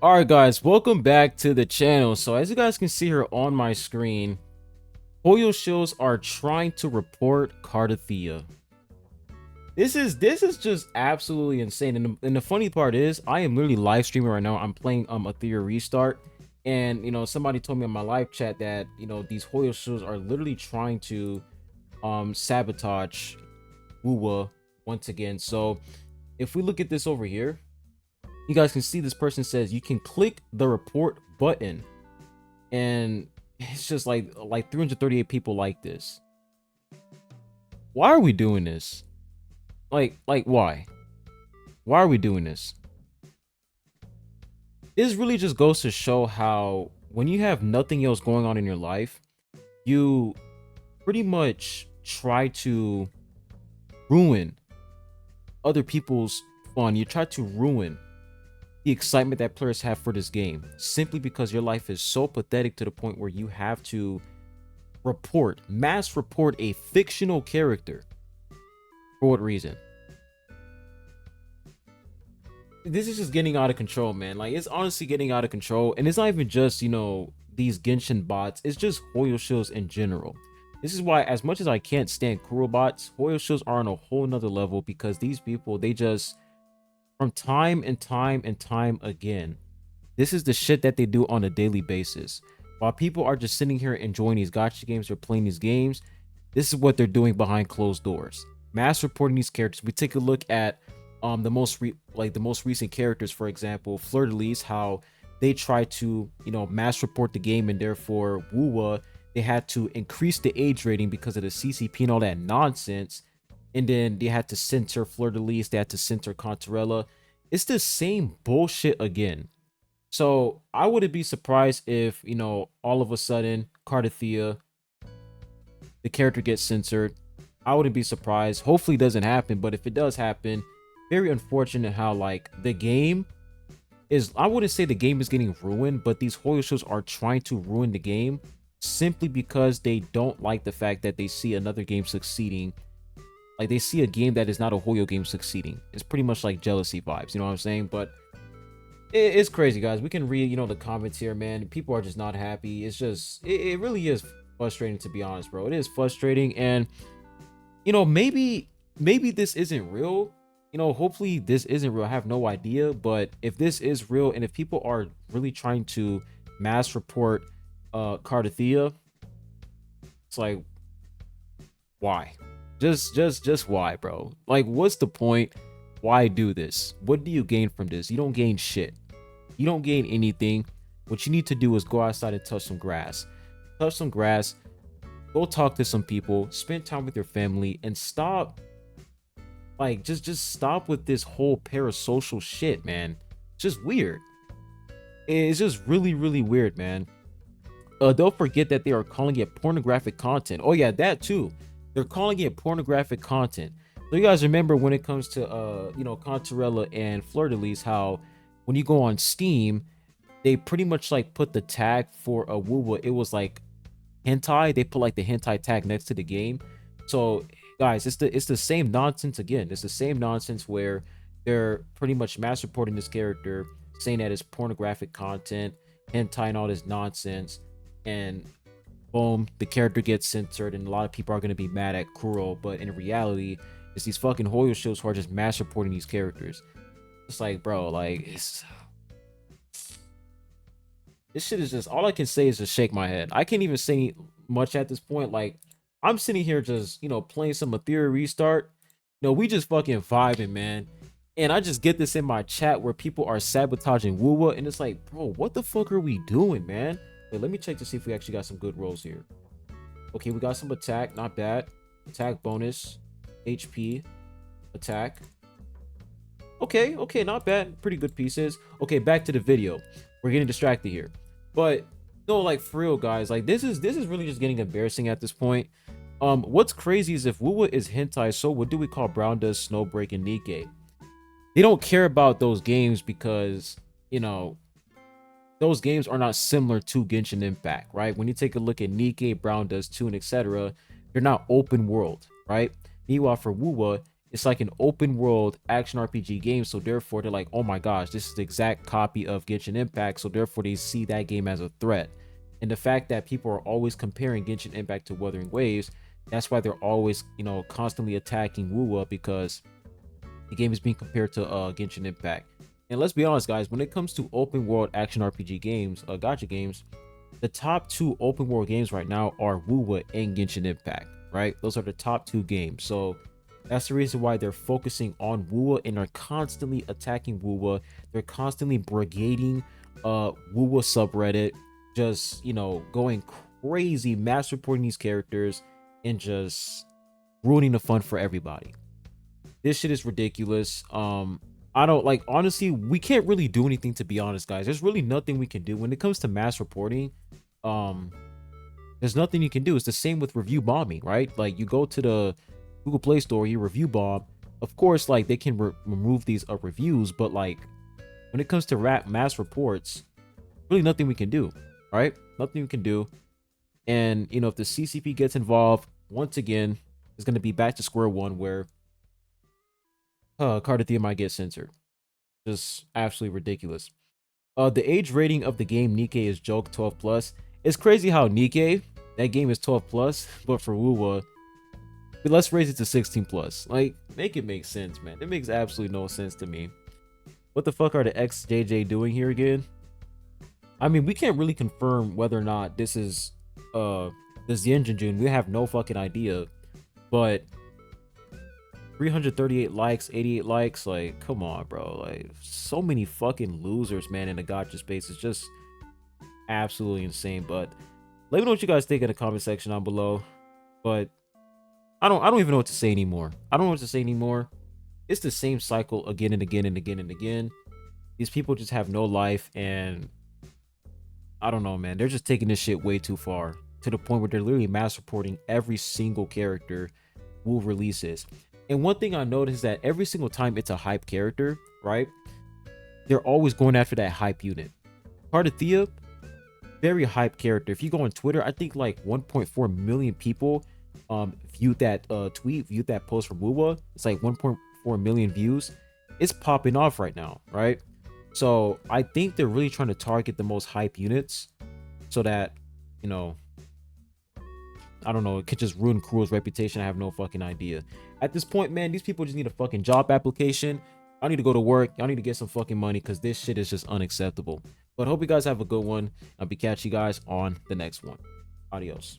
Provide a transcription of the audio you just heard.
All right, guys, welcome back to the channel. So as you guys can see here on my screen, Hoyo shows are trying to report Cartetheyia. This is just absolutely insane. And the funny part is, I am literally live streaming right now. I'm playing Ethereum Restart, and somebody told me in my live chat that these Hoyo shows are literally trying to sabotage Wuwa once again. So if we look at this over here, you guys can see this person says you can click the report button, and it's just like 338 people like this. Why are we doing this? Like why are we doing this? This really just goes to show how when you have nothing else going on in your life, you pretty much try to ruin other people's fun. You try to ruin the excitement that players have for this game simply because your life is so pathetic to the point where you have to mass report a fictional character. For what reason? This is just getting out of control, man. Like, it's honestly getting out of control, and it's not even just these Genshin bots. It's just Hoyo shows in general. This is why, as much as I can't stand Kuro bots, Hoyo shows are on a whole nother level, because these people, they just, from time and time again, this is the shit that they do on a daily basis. While people are just sitting here enjoying these gacha games or playing these games, this is what they're doing behind closed doors, mass reporting these characters. We take a look at the most recent characters, for example, Fleur-de-Lis, how they try to mass report the game, and therefore Wuwa, they had to increase the age rating because of the CCP and all that nonsense. And then they had to censor Fleur-de-Lis, they had to censor Contarella. It's the same bullshit again. So I wouldn't be surprised if, all of a sudden, Cartetheyia, the character, gets censored. I wouldn't be surprised. Hopefully it doesn't happen, but if it does happen, very unfortunate how, like, the game is, I wouldn't say the game is getting ruined, but these Hoyo shows are trying to ruin the game simply because they don't like the fact that they see another game succeeding. Like, they see a game that is not a Hoyo game succeeding. It's pretty much like jealousy vibes, you know what I'm saying? But it's crazy, guys. We can read, the comments here, man. People are just not happy. It's just, it really is frustrating, to be honest, bro. It is frustrating, and, maybe this isn't real. Hopefully this isn't real. I have no idea, but if this is real, and if people are really trying to mass report Cartetheyia, it's like, why? Just why, bro? Like, what's the point? Why do this? What do you gain from this? You don't gain shit. You don't gain anything. What you need to do is go outside and touch some grass. Touch some grass. Go talk to some people. Spend time with your family, and stop. Like, just stop with this whole parasocial shit, man. It's just weird. It's just really weird, man. Don't forget that they are calling it pornographic content. Oh yeah, that too. They're calling it pornographic content. So you guys remember when it comes to Contarella and Fleur-de-Lis, how when you go on Steam, they pretty much like put the tag for a Wuwa. It was like hentai. They put like the hentai tag next to the game. So guys, it's the same nonsense again. It's the same nonsense where they're pretty much mass reporting this character, saying that it's pornographic content, hentai, and all this nonsense, and boom, the character gets censored, and a lot of people are going to be mad at Kuro. But in reality, it's these fucking Hoyo shows who are just mass reporting these characters. It's like, bro, like, this shit is just, all I can say is just shake my head. I can't even say much at this point. Like, I'm sitting here just, playing some Ethereum Restart. We just fucking vibing, man. And I just get this in my chat where people are sabotaging Wuwa, and it's like, bro, what the fuck are we doing, man? Wait, let me check to see if we actually got some good rolls here. Okay, we got some attack, not bad. Attack bonus, HP, attack. Okay, not bad. Pretty good pieces. Okay, back to the video. We're getting distracted here. But no, like, for real, guys, like, this is really just getting embarrassing at this point. What's crazy is if Wuwa is hentai, so what do we call Brown Does, Snowbreak, and Nikkei? They don't care about those games because, those games are not similar to Genshin Impact, right? When you take a look at Nikkei, Brown Does 2, and etc., they're not open world, right? Meanwhile, for Wuwa, It's like an open world action RPG game, so therefore they're like, oh my gosh, this is the exact copy of Genshin Impact, so therefore they see that game as a threat. And the fact that people are always comparing Genshin Impact to Wuthering Waves, that's why they're always, constantly attacking Wuwa, because the game is being compared to Genshin Impact. And let's be honest, guys, when it comes to open world action RPG games, gacha games, the top two open world games right now are Wuwa and Genshin Impact, right? Those are the top two games. So that's the reason why they're focusing on Wuwa and are constantly attacking Wuwa. They're constantly brigading Wuwa subreddit, just, going crazy, mass reporting these characters and just ruining the fun for everybody. This shit is ridiculous. I don't like, honestly, we can't really do anything, to be honest, guys. There's really nothing we can do when it comes to mass reporting. There's nothing you can do. It's the same with review bombing, right? Like, you go to the Google Play Store, you review bomb. Of course, like, they can remove these reviews, but like, when it comes to mass reports, really nothing we can do, right? Nothing we can do. And if the CCP gets involved, once again, it's going to be back to square one, where Cartetheyia might get censored. Just absolutely ridiculous. The age rating of the game Nikke is joke 12 plus. It's crazy how Nikke, that game is 12 plus, but for Wuwa, let's raise it to 16 plus. Like, make it make sense, man. It makes absolutely no sense to me. What the fuck are the XJJ doing here again? I mean, we can't really confirm whether or not this is this Yenjin. We have no fucking idea. But 338 likes, 88 likes, like, come on, bro. Like, so many fucking losers, man, in the gacha space. It's just absolutely insane. But let me know what you guys think in the comment section down below. But I don't even know what to say anymore. I don't know what to say anymore. It's the same cycle again and again and again and again. These people just have no life, and I don't know, man. They're just taking this shit way too far, to the point where they're literally mass reporting every single character Wu releases. And one thing I noticed is that every single time it's a hype character, right, they're always going after that hype unit. Cartetheyia, very hype character. If you go on Twitter, I think like 1.4 million people viewed that tweet, viewed that post from Wuwa. It's like 1.4 million views. It's popping off right now, right? So I think they're really trying to target the most hype units, so that, I don't know, it could just ruin Kuro's reputation. I have no fucking idea. At this point, man, these people just need a fucking job application. I need to go to work. Y'all need to get some fucking money, because this shit is just unacceptable. But hope you guys have a good one. I'll be catching you guys on the next one. Adios.